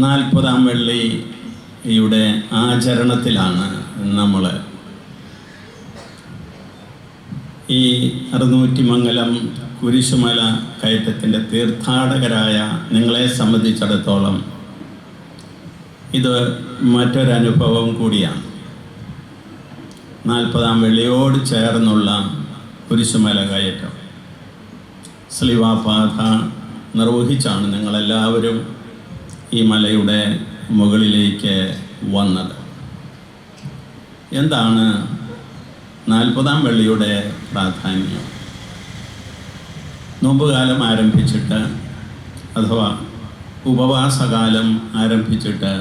40-ാം വെള്ളിയുടെ ആചരണത്തിലാണ് നമ്മൾ. ഈ അറുന്നൂറ്റിമംഗലം കുരിശുമല കയറ്റത്തിൻ്റെ തീർത്ഥാടകരായ നിങ്ങളെ സംബന്ധിച്ചിടത്തോളം ഇത് മറ്റൊരനുഭവം കൂടിയാണ്. 40-ാം വെള്ളിയോട് ചേർന്നുള്ള കുരിശുമല കയറ്റം സ്ലിവാപാത നിർവഹിച്ചാണ് നിങ്ങളെല്ലാവരും ഈ മലയുടെ മുകളിലേക്ക് വന്നത്. എന്താണ് 40-ാം വെള്ളിയുടെ പ്രാധാന്യം? നോമ്പുകാലം ആരംഭിച്ചിട്ട്, അഥവാ ഉപവാസകാലം ആരംഭിച്ചിട്ട്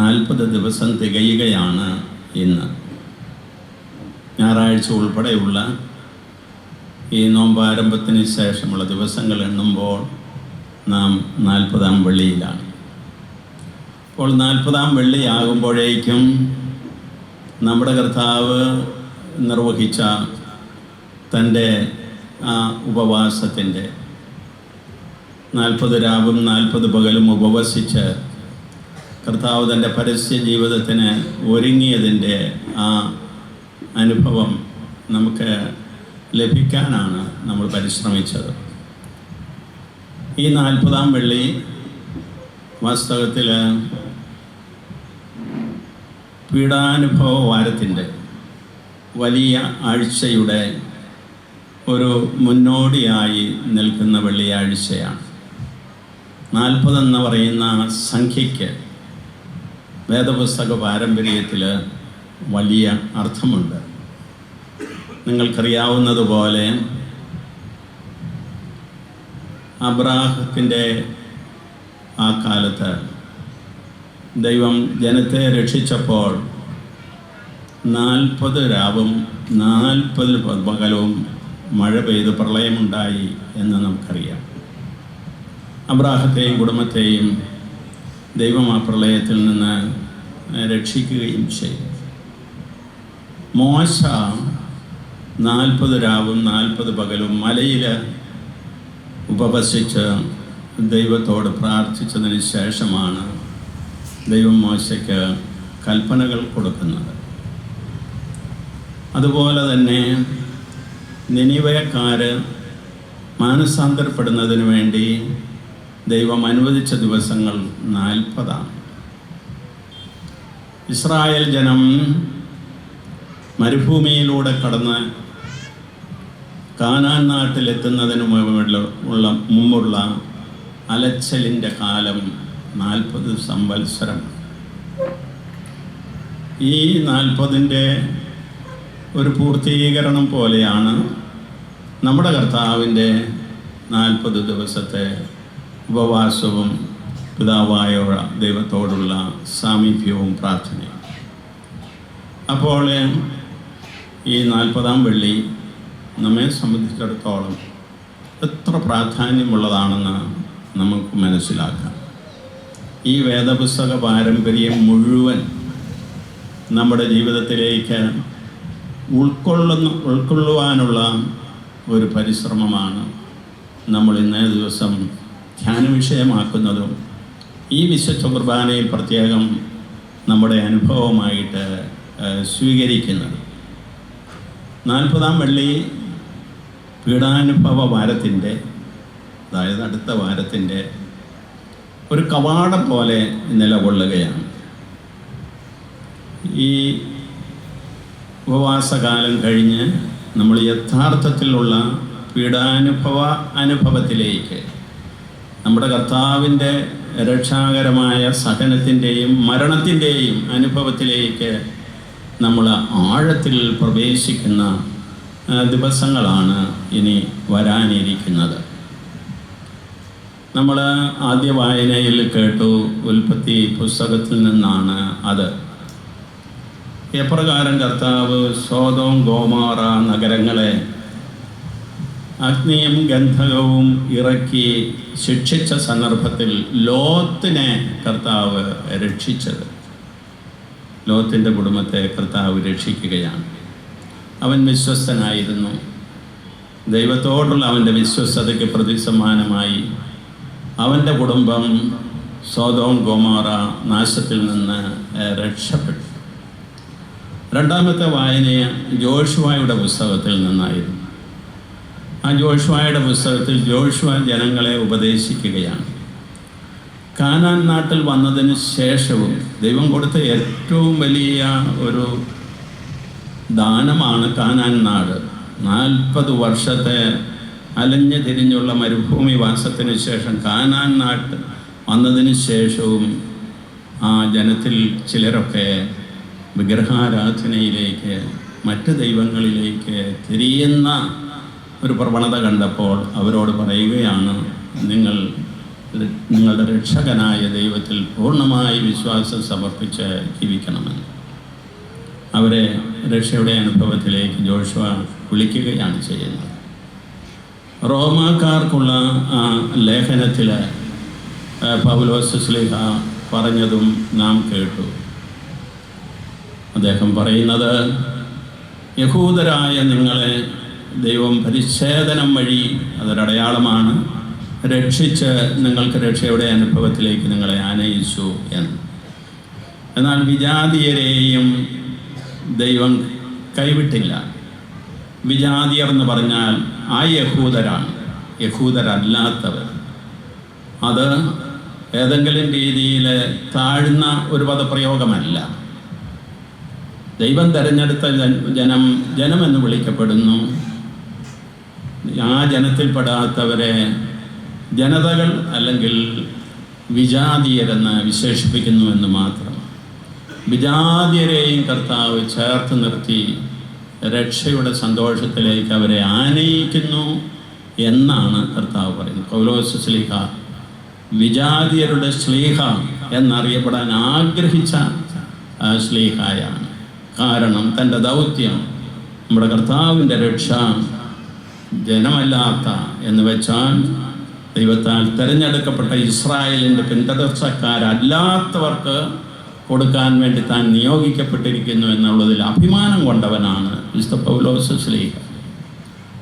40 ദിവസം തികയുകയാണ് ഇന്ന്. ഞായറാഴ്ച ഉൾപ്പെടെയുള്ള ഈ നോമ്പാരംഭത്തിന് ശേഷമുള്ള ദിവസങ്ങൾ എണ്ണുമ്പോൾ നാം 40-ാം വെള്ളിയിലാണ്. അപ്പോൾ 40-ാം വെള്ളി ആകുമ്പോഴേക്കും നമ്മുടെ കർത്താവ് നിർവഹിച്ച തൻ്റെ ആ ഉപവാസത്തിൻ്റെ 40 രാവും 40 പകലും ഉപവസിച്ച് കർത്താവ് തൻ്റെ പരസ്യ ജീവിതത്തിന് ഒരുങ്ങിയതിൻ്റെ ആ അനുഭവം നമുക്ക് ലഭിക്കാനാണ് നമ്മൾ പരിശ്രമിച്ചത്. ഈ 40-ാം വെള്ളി വാസ്തവത്തിൽ പീഡാനുഭവ വാരത്തിൻ്റെ വലിയ ആഴ്ചയുടെ ഒരു മുന്നോടിയായി നിൽക്കുന്ന വെള്ളിയാഴ്ചയാണ്. 40 എന്ന് പറയുന്ന സംഖ്യയ്ക്ക് വേദപുസ്തക പാരമ്പര്യത്തിൽ വലിയ അർത്ഥമുണ്ട്. നിങ്ങൾക്കറിയാവുന്നതുപോലെ അബ്രാഹത്തിൻ്റെ ആ കാലത്ത് ദൈവം ജനത്തെ രക്ഷിച്ചപ്പോൾ 40 രാവും 40 പകലവും മഴ പെയ്ത് പ്രളയമുണ്ടായി എന്ന് നമുക്കറിയാം. അബ്രാഹത്തെയും കുടുംബത്തെയും ദൈവം ആ പ്രളയത്തിൽ നിന്ന് രക്ഷിക്കുകയും ചെയ്തു. മോശ 40 രാവും 40 പകലും മലയിൽ ഉപവസിച്ച് ദൈവത്തോട് പ്രാർത്ഥിച്ചതിന് ശേഷമാണ് ദൈവം മോശയ്ക്ക് കൽപ്പനകൾ കൊടുക്കുന്നത്. അതുപോലെ തന്നെ നിനിവേക്കാർ മാനസാന്തരപ്പെടുന്നതിന് വേണ്ടി ദൈവം അനുവദിച്ച ദിവസങ്ങൾ 40-ആണ്. ഇസ്രായേൽ ജനം മരുഭൂമിയിലൂടെ കടന്ന് കാനാൻ നാട്ടിലെത്തുന്നതിന് മുമ്പുള്ള അലച്ചലിൻ്റെ കാലം 40 സംവത്സരം. ഈ 40ൻ്റെ ഒരു പൂർത്തീകരണം പോലെയാണ് നമ്മുടെ കർത്താവിൻ്റെ 40 ദിവസത്തെ ഉപവാസവും പിതാവായ ദൈവത്തോടുള്ള സാമീപ്യവും പ്രാർത്ഥനയും. അപ്പോൾ ഈ 40-ാം വെള്ളി നമ്മെ സംബന്ധിച്ചിടത്തോളം എത്ര പ്രാധാന്യമുള്ളതാണെന്ന് നമുക്ക് മനസ്സിലാക്കാം. ഈ വേദപുസ്തക പാരമ്പര്യം മുഴുവൻ നമ്മുടെ ജീവിതത്തിലേക്ക് ഉൾക്കൊള്ളുവാനുള്ള ഒരു പരിശ്രമമാണ് നമ്മൾ ഇന്നേ ദിവസം ധ്യാന വിഷയമാക്കുന്നതും ഈ വിശുദ്ധ കുർബാനയിൽ പ്രത്യേകം നമ്മുടെ അനുഭവമായിട്ട് സ്വീകരിക്കുന്നത്. 40-ാം വെള്ളി പീഡാനുഭവ വാരത്തിൻ്റെ, അതായത് അടുത്ത വാരത്തിൻ്റെ ഒരു കവാടം പോലെ നിലകൊള്ളുകയാണ്. ഈ ഉപവാസകാലം കഴിഞ്ഞ് നമ്മൾ യഥാർത്ഥത്തിലുള്ള അനുഭവത്തിലേക്ക്, നമ്മുടെ കർത്താവിൻ്റെ രക്ഷാകരമായ സഹനത്തിൻ്റെയും മരണത്തിൻ്റെയും അനുഭവത്തിലേക്ക് നമ്മൾ ആഴത്തിൽ പ്രവേശിക്കുന്ന ദിവസങ്ങളാണ് ഇനി വരാനിരിക്കുന്നത്. നമ്മൾ ആദ്യ വായനയിൽ കേട്ടു, ഉൽപ്പത്തി പുസ്തകത്തിൽ നിന്നാണ് അത്. എപ്രകാരം കർത്താവ് സോദോം ഗോമോറ നഗരങ്ങളെ അഗ്നിയും ഗന്ധകവും ഇറക്കി ശിക്ഷിച്ച സന്ദർഭത്തിൽ ലോത്തിനെ കർത്താവ് രക്ഷിച്ചത്. ലോത്തിൻ്റെ കുടുംബത്തെ കർത്താവ് രക്ഷിക്കുകയാണ്. അവൻ വിശ്വസ്തനായിരുന്നു. ദൈവത്തോടുള്ള അവൻ്റെ വിശ്വസ്തതയ്ക്ക് പ്രതിസമ്മാനമായി അവൻ്റെ കുടുംബം സോദോം ഗൊമോറ നാശത്തിൽ നിന്ന് രക്ഷപ്പെട്ടു. രണ്ടാമത്തെ വായന ജോഷുവയുടെ പുസ്തകത്തിൽ നിന്നായിരുന്നു. ആ ജോഷുവയുടെ പുസ്തകത്തിൽ ജോഷുവ ജനങ്ങളെ ഉപദേശിക്കുകയാണ്. കാനാൻ നാട്ടിൽ വന്നതിന് ശേഷവും ദൈവം കൊടുത്ത ഏറ്റവും വലിയ ഒരു ദാനമാണ് കാനാൻ നാട്. 40 വർഷത്തെ അലഞ്ഞു തിരിഞ്ഞുള്ള മരുഭൂമി വാസത്തിന് ശേഷം കാനാൻ നാട്ട് വന്നതിന് ശേഷവും ആ ജനത്തിൽ ചിലരൊക്കെ വിഗ്രഹാരാധനയിലേക്ക്, മറ്റ് ദൈവങ്ങളിലേക്ക് തിരിയുന്ന ഒരു പ്രവണത കണ്ടപ്പോൾ അവരോട് പറയുകയാണ്, നിങ്ങളുടെ രക്ഷകനായ ദൈവത്തിൽ പൂർണ്ണമായി വിശ്വാസം സമർപ്പിച്ച് ജീവിക്കണമെന്ന്. അവരെ രക്ഷയുടെ അനുഭവത്തിലേക്ക് ജോഷുവ വിളിക്കുകയാണ് ചെയ്യുന്നത്. റോമാക്കാർക്കുള്ള ആ ലേഖനത്തിൽ പൗലോസ് ശ്ലീഹ പറഞ്ഞതും നാം കേട്ടു. അദ്ദേഹം പറയുന്നത്, യഹൂദരായ നിങ്ങളെ ദൈവം പരിച്ഛേദനം വഴി, അതൊരടയാളമാണ്, രക്ഷിച്ച് നിങ്ങൾക്ക് രക്ഷയുടെ അനുഭവത്തിലേക്ക് നിങ്ങളെ ആനയിച്ചു എന്ന്. എന്നാൽ വിജാതീയരെയും ദൈവം കൈവിട്ടില്ല. വിജാതീയർ എന്ന് പറഞ്ഞാൽ ആ യഹൂദരാണ്, യഹൂദരല്ലാത്തവർ. അത് ഏതെങ്കിലും രീതിയിൽ താഴ്ന്ന ഒരു പദപ്രയോഗമല്ല. ദൈവം തിരഞ്ഞെടുത്ത ജനമെന്ന് വിളിക്കപ്പെടുന്നു. ആ ജനത്തിൽപ്പെടാത്തവരെ ജനതകൾ അല്ലെങ്കിൽ വിജാതീയരെന്ന് വിശേഷിപ്പിക്കുന്നു എന്ന് മാത്രം. വിജാതീയരെയും കർത്താവ് ചേർത്ത് നിർത്തി രക്ഷയുടെ സന്തോഷത്തിലേക്ക് അവരെ ആനയിക്കുന്നു എന്നാണ് കർത്താവ് പറയുന്നത്. പൗലോസ് ശ്ലീഹ വിജാതീയരുടെ ശ്ലീഹ എന്നറിയപ്പെടാൻ ആഗ്രഹിച്ച ശ്ലീഹായാണ്. കാരണം തൻ്റെ ദൗത്യം നമ്മുടെ കർത്താവിൻ്റെ രക്ഷ ജനമല്ലാത്ത എന്ന് വെച്ചാൽ ദൈവത്താൽ തിരഞ്ഞെടുക്കപ്പെട്ട ഇസ്രായേലിൻ്റെ പിന്തുടർച്ചക്കാരല്ലാത്തവർക്ക് കൊടുക്കാൻ വേണ്ടി താൻ നിയോഗിക്കപ്പെട്ടിരിക്കുന്നു എന്നുള്ളതിൽ അഭിമാനം കൊണ്ടവനാണ് വിശുദ്ധ പൗലോസ് ശ്ലീഹ.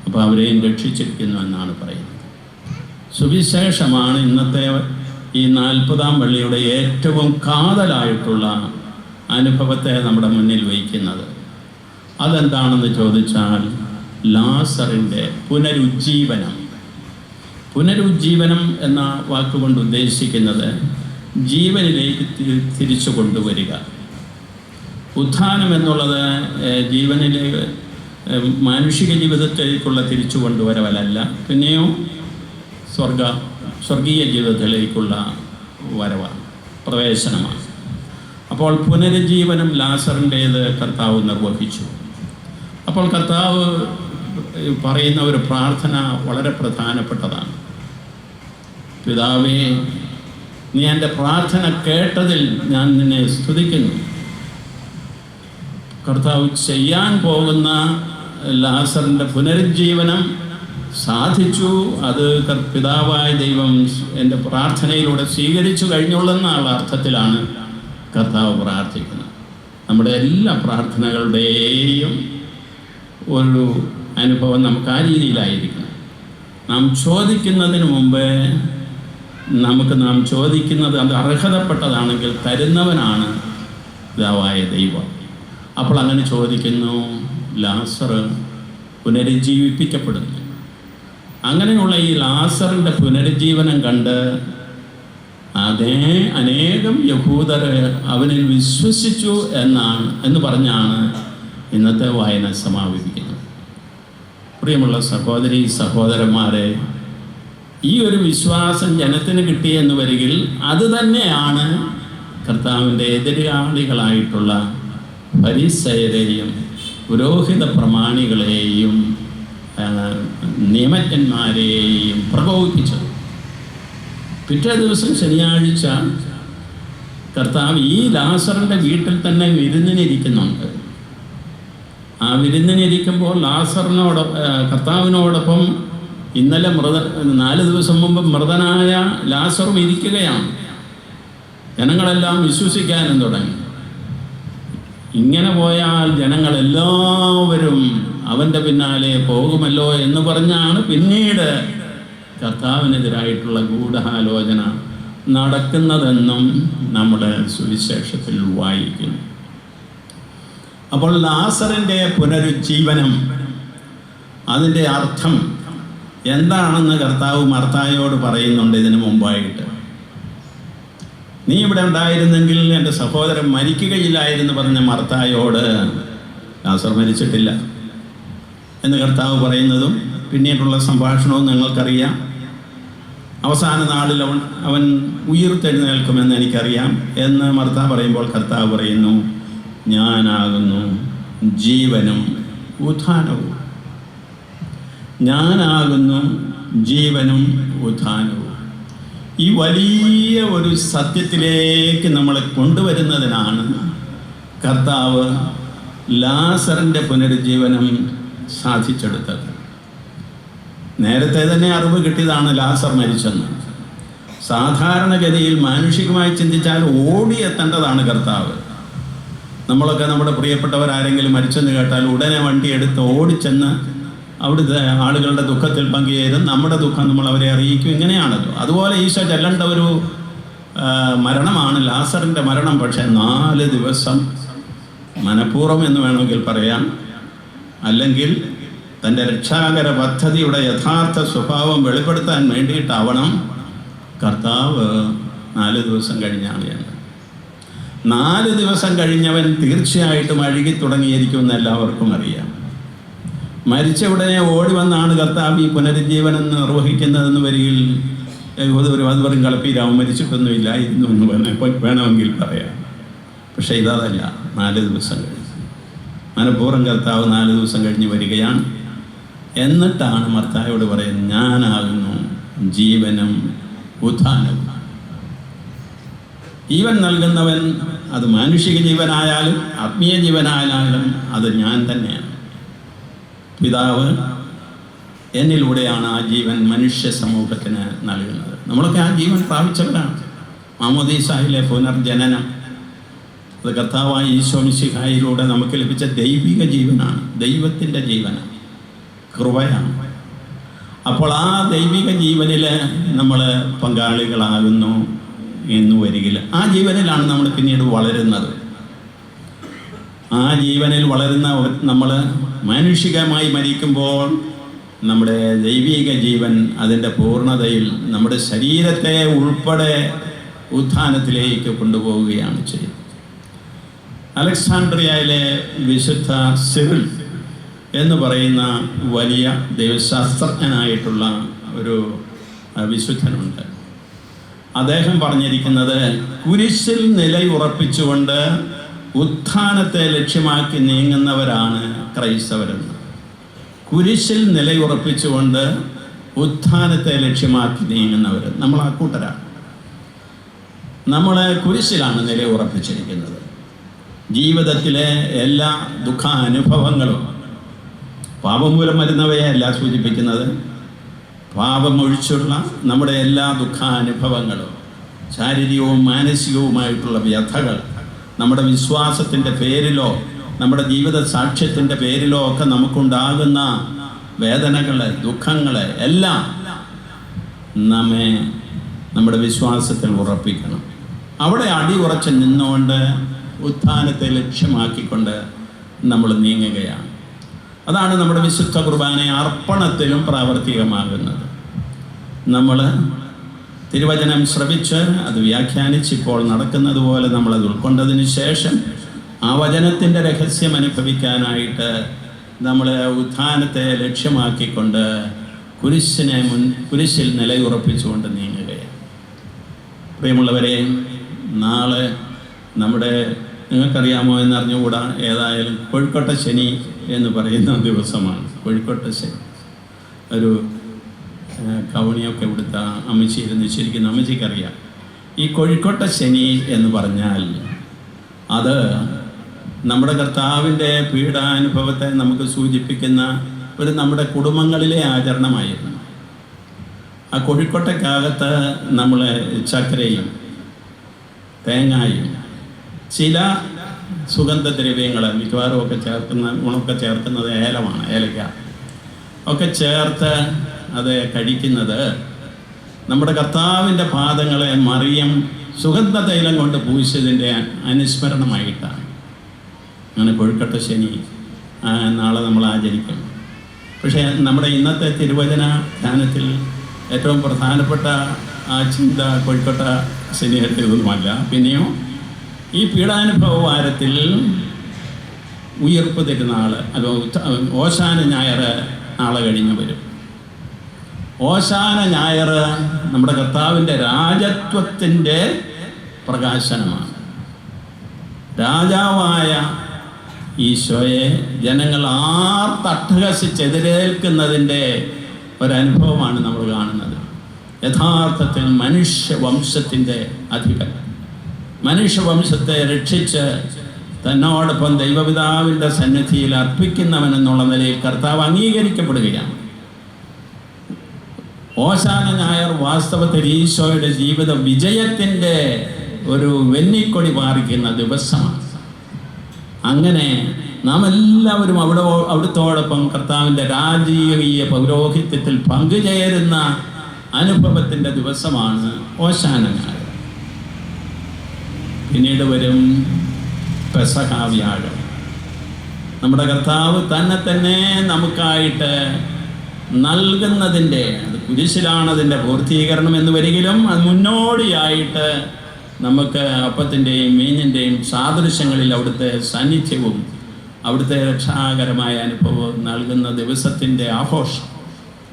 അപ്പോൾ അവരെയും രക്ഷിച്ചിരിക്കുന്നു എന്നാണ് പറയുന്നത്. സുവിശേഷമാണ് ഇന്നത്തെ ഈ 40-ാം പള്ളിയുടെ ഏറ്റവും കാതലായിട്ടുള്ള അനുഭവത്തെ നമ്മുടെ മുന്നിൽ വയ്ക്കുന്നത്. അതെന്താണെന്ന് ചോദിച്ചാൽ ലാസറിൻ്റെ പുനരുജ്ജീവനം. പുനരുജ്ജീവനം എന്ന വാക്കുകൊണ്ട് ഉദ്ദേശിക്കുന്നത് ജീവനിലേക്ക് തിരിച്ചു കൊണ്ടുവരിക. ഉത്ഥാനം എന്നുള്ളത് ജീവനിലേക്ക്, മാനുഷിക ജീവിതത്തിലേക്കുള്ള തിരിച്ചു കൊണ്ടുവരവലല്ല, പിന്നെയോ സ്വർഗീയ ജീവിതത്തിലേക്കുള്ള വരവാണ്, പ്രവേശനമാണ്. അപ്പോൾ പുനരുജ്ജീവനം ലാസറിൻ്റേത് കർത്താവ് നിർവഹിച്ചു. അപ്പോൾ കർത്താവ് പറയുന്ന ഒരു പ്രാർത്ഥന വളരെ പ്രധാനപ്പെട്ടതാണ്. പിതാവേ, നീ എൻ്റെ പ്രാർത്ഥന കേട്ടതിൽ ഞാൻ നിന്നെ സ്തുതിക്കുന്നു. കർത്താവ് ചെയ്യാൻ പോകുന്ന ലാസറിൻ്റെ പുനരുജ്ജീവനം സാധിച്ചു. അത് പിതാവായ ദൈവം എൻ്റെ പ്രാർത്ഥനയിലൂടെ സ്വീകരിച്ചു കഴിഞ്ഞുള്ളെന്നുള്ള അർത്ഥത്തിലാണ് കർത്താവ് പ്രാർത്ഥിക്കുന്നത്. നമ്മുടെ എല്ലാ പ്രാർത്ഥനകളുടെയും ഒരു അനുഭവം നമുക്ക് ആ രീതിയിലായിരിക്കണം. നാം ചോദിക്കുന്നതിന് മുമ്പ് നാം ചോദിക്കുന്നത് അത് അർഹതപ്പെട്ടതാണെങ്കിൽ തരുന്നവനാണ് പിതാവായ ദൈവം. അപ്പോൾ അങ്ങനെ ചോദിക്കുന്നു. ലാസർ പുനരുജ്ജീവിപ്പിക്കപ്പെടുന്നു. അങ്ങനെയുള്ള ഈ ലാസറിൻ്റെ പുനരുജ്ജീവനം കണ്ട് അനേകം യഹൂദർ അവനിൽ വിശ്വസിച്ചു എന്ന് പറഞ്ഞാണ് ഇന്നത്തെ വായന സമാപിക്കുന്നത്. പ്രിയമുള്ള സഹോദരി സഹോദരന്മാരെ, ഈ ഒരു വിശ്വാസം ജനത്തിന് കിട്ടിയെന്ന് വരികിൽ അത് തന്നെയാണ് കർത്താവിൻ്റെ എതിരാളികളായിട്ടുള്ള ഫരിസയരെയും പുരോഹിത പ്രമാണികളെയും നിയമജ്ഞന്മാരെയും പ്രകോപിപ്പിച്ചത്. പിറ്റേ ദിവസം ശനിയാഴ്ച കർത്താവ് ഈ ലാസറിൻ്റെ വീട്ടിൽ തന്നെ വിരുന്നിനിരിക്കുന്നുണ്ട്. ആ വിരുന്നിനിരിക്കുമ്പോൾ കർത്താവിനോടൊപ്പം ഇന്നലെ 4 ദിവസം മുമ്പ് മൃതനായ ലാസറും ഇരിക്കുകയാണ്. ജനങ്ങളെല്ലാം വിശ്വസിക്കാനും തുടങ്ങി. ഇങ്ങനെ പോയാൽ ജനങ്ങളെല്ലാവരും അവൻ്റെ പിന്നാലെ പോകുമല്ലോ എന്ന് പറഞ്ഞാണ് പിന്നീട് കർത്താവിനെതിരായിട്ടുള്ള ഗൂഢാലോചന നടക്കുന്നതെന്നും നമ്മുടെ സുവിശേഷത്തിൽ വായിക്കുന്നു. അപ്പോൾ ലാസറിൻ്റെ പുനരുജ്ജീവനം, അതിൻ്റെ അർത്ഥം എന്താണെന്ന് കർത്താവ് മർത്തായോട് പറയുന്നുണ്ട് ഇതിനു മുമ്പായിട്ട്. നീ ഇവിടെ ഉണ്ടായിരുന്നെങ്കിൽ എൻ്റെ സഹോദരൻ മരിക്കുകയില്ലായിരുന്നു പറഞ്ഞ മർത്തായോട് ലാസർ മരിച്ചിട്ടില്ല എന്ന് കർത്താവ് പറയുന്നതും പിന്നീടുള്ള സംഭാഷണവും നിങ്ങൾക്കറിയാം. അവസാന നാളിൽ അവൻ ഉയിർത്തെഴുന്നേൽക്കുമെന്ന് എനിക്കറിയാം എന്ന് മർത്ത പറയുമ്പോൾ കർത്താവ് പറയുന്നു, ഞാനാകുന്നു ജീവനും ഉത്ഥാനവും. ഞാനാകുന്നു ജീവനും ഉത്ഥാനവും. ഈ വലിയ ഒരു സത്യത്തിലേക്ക് നമ്മളെ കൊണ്ടുവരുന്നതിനാണ് കർത്താവ് ലാസറിൻ്റെ പുനരുജ്ജീവനം സാധിച്ചെടുത്തത്. നേരത്തെ തന്നെ അറിവ് കിട്ടിയതാണ് ലാസർ മരിച്ചെന്ന്. സാധാരണഗതിയിൽ മാനുഷികമായി ചിന്തിച്ചാൽ ഓടിയെത്തേണ്ടതാണ് കർത്താവ്. നമ്മളൊക്കെ നമ്മുടെ പ്രിയപ്പെട്ടവരാരെങ്കിലും മരിച്ചെന്ന് കേട്ടാൽ ഉടനെ വണ്ടി എടുത്ത് ഓടിച്ചെന്ന് അവിടുത്തെ ആളുകളുടെ ദുഃഖത്തിൽ പങ്കുചേരും. നമ്മുടെ ദുഃഖം നമ്മൾ അവരെ അറിയിക്കും. ഇങ്ങനെയാണല്ലോ. അതുപോലെ ഈശോ ചെല്ലേണ്ട ഒരു മരണമാണ് ലാസറിൻ്റെ മരണം. പക്ഷേ 4 ദിവസം മനഃപൂർവ്വം എന്ന് വേണമെങ്കിൽ പറയാം, അല്ലെങ്കിൽ തൻ്റെ രക്ഷാകര പദ്ധതിയുടെ യഥാർത്ഥ സ്വഭാവം വെളിപ്പെടുത്താൻ വേണ്ടിയിട്ടാവണം കർത്താവ് 4 ദിവസം കഴിഞ്ഞാണ് എന്ന്. 4 ദിവസം കഴിഞ്ഞവൻ തീർച്ചയായിട്ടും അഴുകി തുടങ്ങിയിരിക്കുമെന്ന് എല്ലാവർക്കും അറിയാം. മരിച്ച ഉടനെ ഓടി വന്നാണ് കർത്താവ് ഈ പുനരുജ്ജീവനം നിർവഹിക്കുന്നതെന്ന് വരികിൽ അതുവരും കളപ്പീരാവും മരിച്ചിട്ടൊന്നുമില്ല ഇരുന്നു എന്ന് വേണമെങ്കിൽ പറയാം. പക്ഷേ ഇതല്ല, 4 ദിവസം കഴിഞ്ഞു. മനഃപൂർവ്വം കർത്താവ് 4 ദിവസം കഴിഞ്ഞ് വരികയാണ്. എന്നിട്ടാണ് മർത്തായോട് പറയുന്നത്, ഞാനാകുന്നു ജീവനും ഉത്ഥാനവും. ജീവൻ നൽകുന്നവൻ, അത് മാനുഷിക ജീവനായാലും ആത്മീയ ജീവനായാലും അത് ഞാൻ തന്നെയാണ്. പിതാവ് എന്നിലൂടെയാണ് ആ ജീവൻ മനുഷ്യ സമൂഹത്തിന് നൽകുന്നത്. നമ്മളൊക്കെ ആ ജീവൻ പ്രാപിച്ചവരാണ്. മാമോദീസായിലെ പുനർജനനം അത് കർത്താവായ ഈശോ മിശിഹായിലൂടെ നമുക്ക് ലഭിച്ച ദൈവിക ജീവനാണ്, ദൈവത്തിൻ്റെ ജീവനാണ്, കൃപയാണ്. അപ്പോൾ ആ ദൈവിക ജീവനിൽ നമ്മൾ പങ്കാളികളാകുന്നു എന്ന് വരികിൽ ആ ജീവനിലാണ് നമ്മൾ പിന്നീട് വളരുന്നത്. ആ ജീവനിൽ വളരുന്ന നമ്മൾ മാനുഷികമായി മരിക്കുമ്പോൾ നമ്മുടെ ദൈവിക ജീവൻ അതിൻ്റെ പൂർണ്ണതയിൽ നമ്മുടെ ശരീരത്തെ ഉൾപ്പെടെ ഉത്ഥാനത്തിലേക്ക് കൊണ്ടുപോവുകയാണ് ചെയ്യുന്നത്. അലക്സാണ്ട്രിയയിലെ വിശുദ്ധ സിറിൽ എന്ന് പറയുന്ന വലിയ ദൈവശാസ്ത്രജ്ഞനായിട്ടുള്ള ഒരു വിശുദ്ധനുണ്ട്. അദ്ദേഹം പറഞ്ഞിരിക്കുന്നത്, കുരിശിൽ നിലയുറപ്പിച്ചുകൊണ്ട് ഉത്ഥാനത്തെ ലക്ഷ്യമാക്കി നീങ്ങുന്നവരാണ് ക്രൈസ്തവരെന്ന്. കുരിശിൽ നിലയുറപ്പിച്ചുകൊണ്ട് ഉത്ഥാനത്തെ ലക്ഷ്യമാക്കി നീങ്ങുന്നവർ നമ്മൾ ആ കൂട്ടരാണ്. നമ്മൾ കുരിശിലാണ് നിലയുറപ്പിച്ചിരിക്കുന്നത്. ജീവിതത്തിലെ എല്ലാ ദുഃഖാനുഭവങ്ങളും പാപം മൂലം വരുന്നവയല്ല സൂചിപ്പിക്കുന്നത്. പാപമൊഴിച്ചുള്ള നമ്മുടെ എല്ലാ ദുഃഖാനുഭവങ്ങളും, ശാരീരികവും മാനസികവുമായിട്ടുള്ള വ്യഥകൾ, നമ്മുടെ വിശ്വാസത്തിൻ്റെ പേരിലോ നമ്മുടെ ജീവിത സാക്ഷ്യത്തിൻ്റെ പേരിലോ ഒക്കെ നമുക്കുണ്ടാകുന്ന വേദനകൾ, ദുഃഖങ്ങൾ എല്ലാം നമ്മെ നമ്മുടെ വിശ്വാസത്തിൽ ഉറപ്പിക്കണം. അവിടെ അടിയുറച്ച് നിന്നുകൊണ്ട് ഉത്ഥാനത്തെ ലക്ഷ്യമാക്കിക്കൊണ്ട് നമ്മൾ നീങ്ങുകയാണ്. അതാണ് നമ്മുടെ വിശുദ്ധ കുർബാന അർപ്പണത്തിലും പ്രാവർത്തികമാകുന്നത്. നമ്മൾ തിരുവചനം ശ്രവിച്ച് അത് വ്യാഖ്യാനിച്ച് ഇപ്പോൾ നടക്കുന്നത് പോലെ നമ്മളത് ഉൾക്കൊണ്ടതിന് ശേഷം ആ വചനത്തിൻ്റെ രഹസ്യം അനുഭവിക്കാനായിട്ട് നമ്മൾ ഉത്ഥാനത്തെ ലക്ഷ്യമാക്കിക്കൊണ്ട് കുരിശിൽ നിലയുറപ്പിച്ചുകൊണ്ട് നീങ്ങുകയാണ്. പ്രിയമുള്ളവരെ, നാളെ നമ്മുടെ നിങ്ങൾക്കറിയാമോ എന്നറിഞ്ഞുകൂടാ, ഏതായാലും കോഴിക്കോട്ടെ ശനി എന്ന് പറയുന്ന ദിവസമാണ്. കോഴിക്കോട്ടെ ശനി ഒരു കവണിയൊക്കെ ഇവിടുത്തെ അമ്മച്ചി ഇരുന്ന് ശരിക്കും അമ്മച്ചിക്കറിയാം. ഈ കോഴിക്കോട്ടെ ശനി എന്ന് പറഞ്ഞാൽ അത് നമ്മുടെ കർത്താവിൻ്റെ പീഡാനുഭവത്തെ നമുക്ക് സൂചിപ്പിക്കുന്ന ഒരു നമ്മുടെ കുടുംബങ്ങളിലെ ആചരണമായിരുന്നു. ആ കോഴിക്കോട്ടക്കകത്ത് നമ്മൾ ചക്കരയും തേങ്ങായും ചില സുഗന്ധദ്രവ്യങ്ങൾ മിക്കവാറും ഒക്കെ ചേർക്കുന്നത് ഏലമാണ്, ഏലക്ക ഒക്കെ ചേർത്ത് അത് കഴിക്കുന്നത് നമ്മുടെ കർത്താവിൻ്റെ പാദങ്ങളെ മറിയം സുഗന്ധ തൈലം കൊണ്ട് പൂശിയതിൻ്റെ അനുസ്മരണമായിട്ടാണ്. അങ്ങനെ കൊഴുക്കട്ട ശനി നാളെ നമ്മൾ ആചരിക്കും. പക്ഷേ നമ്മുടെ ഇന്നത്തെ തിരുവചന ധ്യാനത്തിൽ ഏറ്റവും പ്രധാനപ്പെട്ട ആ ചിന്ത കൊഴുക്കട്ട ശനിയായിട്ടൊന്നുമല്ല. പിന്നെയോ ഈ പീഡാനുഭവ വാരത്തിൽ ഉയർപ്പ് തിരുനാൾ, അതോ ഓശാന ഞായർ നാളെ കഴിഞ്ഞ് വരും. ഓശാന ഞായർ നമ്മുടെ കർത്താവിൻ്റെ രാജത്വത്തിൻ്റെ പ്രകാശനമാണ്. രാജാവായ ഈശോയെ ജനങ്ങൾ ആർത്തട്ടഹസിച്ചെതിരേൽക്കുന്നതിൻ്റെ ഒരനുഭവമാണ് നമ്മൾ കാണുന്നത്. യഥാർത്ഥത്തിൽ മനുഷ്യവംശത്തിൻ്റെ അധിപൻ, മനുഷ്യവംശത്തെ രക്ഷിച്ച് തന്നോടൊപ്പം ദൈവപിതാവിൻ്റെ സന്നിധിയിൽ അർപ്പിക്കുന്നവനെന്നുള്ള നിലയിൽ കർത്താവ് അംഗീകരിക്കപ്പെടുകയാണ്. ഓശാന ഞായർ വാസ്തവത്തിൽ ഈശോയുടെ ജീവിത വിജയത്തിൻ്റെ ഒരു വെന്നിക്കൊടി പാറിക്കുന്ന ദിവസമാണ്. അങ്ങനെ നാം എല്ലാവരും അവിടുത്തോടൊപ്പം കർത്താവിൻ്റെ രാജകീയ പൗരോഹിത്യത്തിൽ പങ്കുചേരുന്ന അനുഭവത്തിൻ്റെ ദിവസമാണ് ഓശാന ഞായർ. പിന്നീട് വരും പെസഹ വ്യാഴം. നമ്മുടെ കർത്താവ് തന്നെ നമുക്കായിട്ട് നൽകുന്നതിൻ്റെ, അത് കുരിശിലാണതിൻ്റെ പൂർത്തീകരണം എന്ന് വരികിലും അത് മുന്നോടിയായിട്ട് നമുക്ക് അപ്പത്തിൻ്റെയും മീനിൻ്റെയും സാദൃശ്യങ്ങളിൽ അവിടുത്തെ സാന്നിധ്യവും അവിടുത്തെ രക്ഷാകരമായ അനുഭവം നൽകുന്ന ദിവസത്തിൻ്റെ ആഘോഷം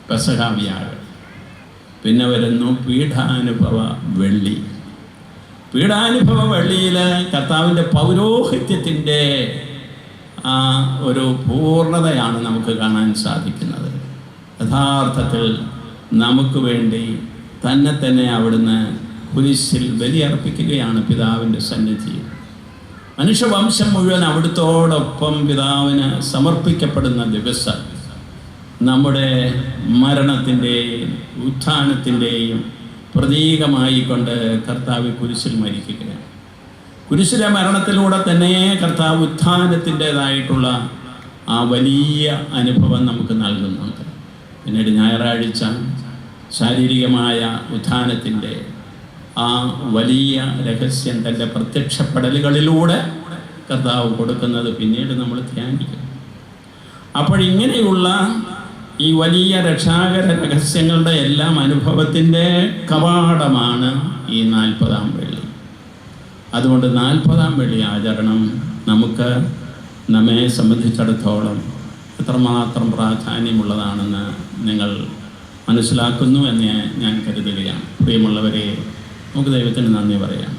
പെസഹ വ്യാഴം. പിന്നെ വരുന്നു പീഠാനുഭവ വെള്ളി. പീഠാനുഭവ വെള്ളിയിൽ കർത്താവിൻ്റെ പൗരോഹിത്യത്തിൻ്റെ ഒരു പൂർണ്ണതയാണ് നമുക്ക് കാണാൻ സാധിക്കുന്നത്. യഥാർത്ഥത്തിൽ നമുക്ക് വേണ്ടി തന്നെ അവിടുന്ന് കുരിശിൽ ബലിയർപ്പിക്കുകയാണ് പിതാവിൻ്റെ സന്നിധിയിൽ. മനുഷ്യവംശം മുഴുവൻ അവിടുത്തോടൊപ്പം പിതാവിന് സമർപ്പിക്കപ്പെടുന്ന ദിവസം നമ്മുടെ മരണത്തിൻ്റെയും ഉത്ഥാനത്തിൻ്റെയും പ്രതീകമായി കൊണ്ട് കർത്താവ് കുരിശിൽ മരിക്കുകയാണ്. കുരിശിലെ മരണത്തിലൂടെ തന്നെ കർത്താവ് ഉത്ഥാനത്തിൻ്റെതായിട്ടുള്ള ആ വലിയ അനുഭവം നമുക്ക് നൽകുന്നുണ്ട്. പിന്നീട് ഞായറാഴ്ച ശാരീരികമായ ഉത്ഥാനത്തിൻ്റെ ആ വലിയ രഹസ്യം തൻ്റെ പ്രത്യക്ഷപ്പെടലുകളിലൂടെ കർത്താവ് കൊടുക്കുന്നത് പിന്നീട് നമ്മൾ ധ്യാനിക്കും. അപ്പോഴിങ്ങനെയുള്ള ഈ വലിയ രക്ഷാകര രഹസ്യങ്ങളുടെ എല്ലാം അനുഭവത്തിൻ്റെ കവാടമാണ് ഈ 40-ാം വെള്ളി. അതുകൊണ്ട് 40-ാം വെള്ളി ആചരണം നമുക്ക് നമ്മെ സംബന്ധിച്ചിടത്തോളം എത്രമാത്രം പ്രാധാന്യമുള്ളതാണെന്ന് നിങ്ങൾ മനസ്സിലാക്കുന്നു എന്ന് ഞാൻ കരുതുകയാണ്. പ്രിയമുള്ളവരെ, നമുക്ക് ദൈവത്തിന് നന്ദി പറയാം.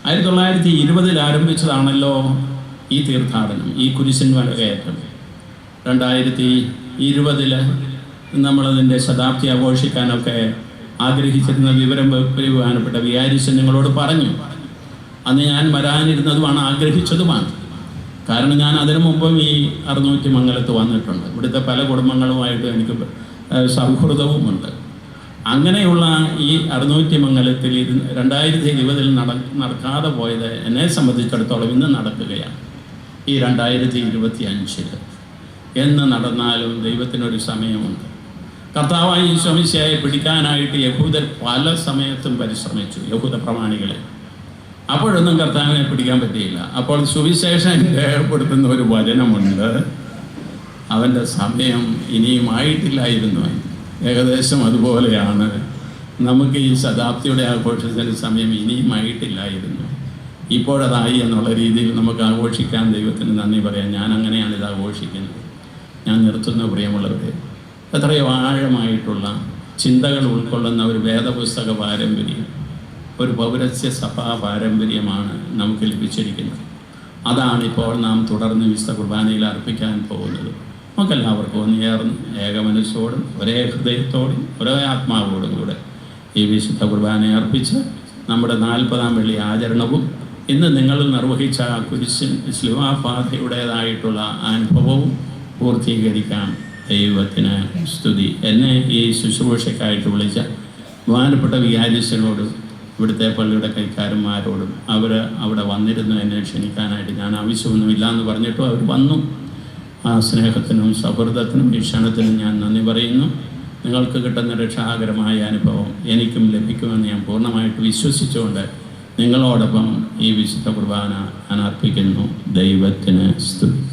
1920 ആരംഭിച്ചതാണല്ലോ ഈ തീർത്ഥാടനം, ഈ കുരിശിൻ മലകയറ്റം. 2020 നമ്മളതിൻ്റെ ശതാബ്ദി ആഘോഷിക്കാനൊക്കെ ആഗ്രഹിച്ചിരുന്ന വിവരം ബഹുമാനപ്പെട്ട വികാരിച്ചൻ നിങ്ങളോട് പറഞ്ഞു. അന്ന് ഞാൻ വരാനിരുന്നതുമാണ്, ആഗ്രഹിച്ചതുമാണ്. കാരണം ഞാൻ അതിനു മുമ്പും ഈ അറുന്നൂറ്റിമംഗലത്ത് വന്നിട്ടുണ്ട്. ഇവിടുത്തെ പല കുടുംബങ്ങളുമായിട്ട് എനിക്ക് സൗഹൃദവുമുണ്ട്. അങ്ങനെയുള്ള ഈ അറുന്നൂറ്റിമംഗലത്തിൽ 2020 നടക്കാതെ പോയത് എന്നെ സംബന്ധിച്ചിടത്തോളം ഇന്ന് നടക്കുകയാണ്. ഈ 2025 എന്ന് നടന്നാലും ദൈവത്തിനൊരു സമയമുണ്ട്. കർത്താവായ ഈശോ മിശിഹായെ പിടിക്കാനായിട്ട് യഹൂദർ പല സമയത്തും പരിശ്രമിച്ചു, യഹൂദ പ്രമാണികളെ. അപ്പോഴൊന്നും കർത്താവിനെ പിടിക്കാൻ പറ്റിയില്ല. അപ്പോൾ സുവിശേഷം രേഖപ്പെടുത്തുന്ന ഒരു വചനമുണ്ട്, അവൻ്റെ സമയം ഇനിയും ആയിട്ടില്ലായിരുന്നു. ഏകദേശം അതുപോലെയാണ് നമുക്ക് ഈ ശതാബ്ദിയുടെ ആഘോഷത്തിൻ്റെ സമയം ഇനിയും ആയിട്ടില്ലായിരുന്നു. ഇപ്പോഴതായി എന്നുള്ള രീതിയിൽ നമുക്ക് ആഘോഷിക്കാൻ ദൈവത്തിന് നന്ദി പറയാം. ഞാൻ അങ്ങനെയാണ് ഇത് ആഘോഷിക്കുന്നത്. ഞാൻ നിർത്തുന്ന പ്രിയമുള്ളവരെ, എത്രയോ ആഴമായിട്ടുള്ള ചിന്തകൾ ഉൾക്കൊള്ളുന്ന ഒരു വേദപുസ്തക പാരമ്പര്യം, ഒരു പൗരസ്യ സഭാ പാരമ്പര്യമാണ് നമുക്ക് ലഭിച്ചിരിക്കുന്നത്. അതാണിപ്പോൾ നാം തുടർന്ന് വിശുദ്ധ കുർബാനയിൽ അർപ്പിക്കാൻ പോകുന്നത്. നമുക്കെല്ലാവർക്കും ഒന്ന് ചേർന്ന് ഏകമനസ്സോടും ഒരേ ഹൃദയത്തോടും ഒരേ ആത്മാവോടും കൂടെ ഈ വിശുദ്ധ കുർബാനയെ അർപ്പിച്ച് നമ്മുടെ 40-ാം വെള്ളി ആചരണവും ഇന്ന് നിങ്ങൾ നിർവഹിച്ച കുരിശിൻ ശ്ലീഹാപാതയുടേതായിട്ടുള്ള അനുഭവവും പൂർത്തീകരിക്കാം. ദൈവത്തിന് സ്തുതി. എന്നെ ഈ ശുശ്രൂഷയ്ക്കായിട്ട് വിളിച്ച ബഹുമാനപ്പെട്ട വികാരിച്ചനോടും ഇവിടുത്തെ പള്ളിയുടെ കൈക്കാരന്മാരോടും അവിടെ വന്നിരുന്നു എന്നെ ക്ഷണിക്കാനായിട്ട് ഞാൻ ആവശ്യമൊന്നുമില്ല എന്ന് പറഞ്ഞിട്ടും അവർ വന്നു. ആ സ്നേഹത്തിനും സൗഹൃദത്തിനും ഈ ക്ഷണത്തിനും ഞാൻ നന്ദി പറയുന്നു. നിങ്ങൾക്ക് കിട്ടുന്ന രക്ഷാകരമായ അനുഭവം എനിക്കും ലഭിക്കുമെന്ന് ഞാൻ പൂർണ്ണമായിട്ട് വിശ്വസിച്ചുകൊണ്ട് നിങ്ങളോടൊപ്പം ഈ വിശുദ്ധ കുർബാന ഞാൻ അർപ്പിക്കുന്നു. ദൈവത്തിന് സ്തുതി.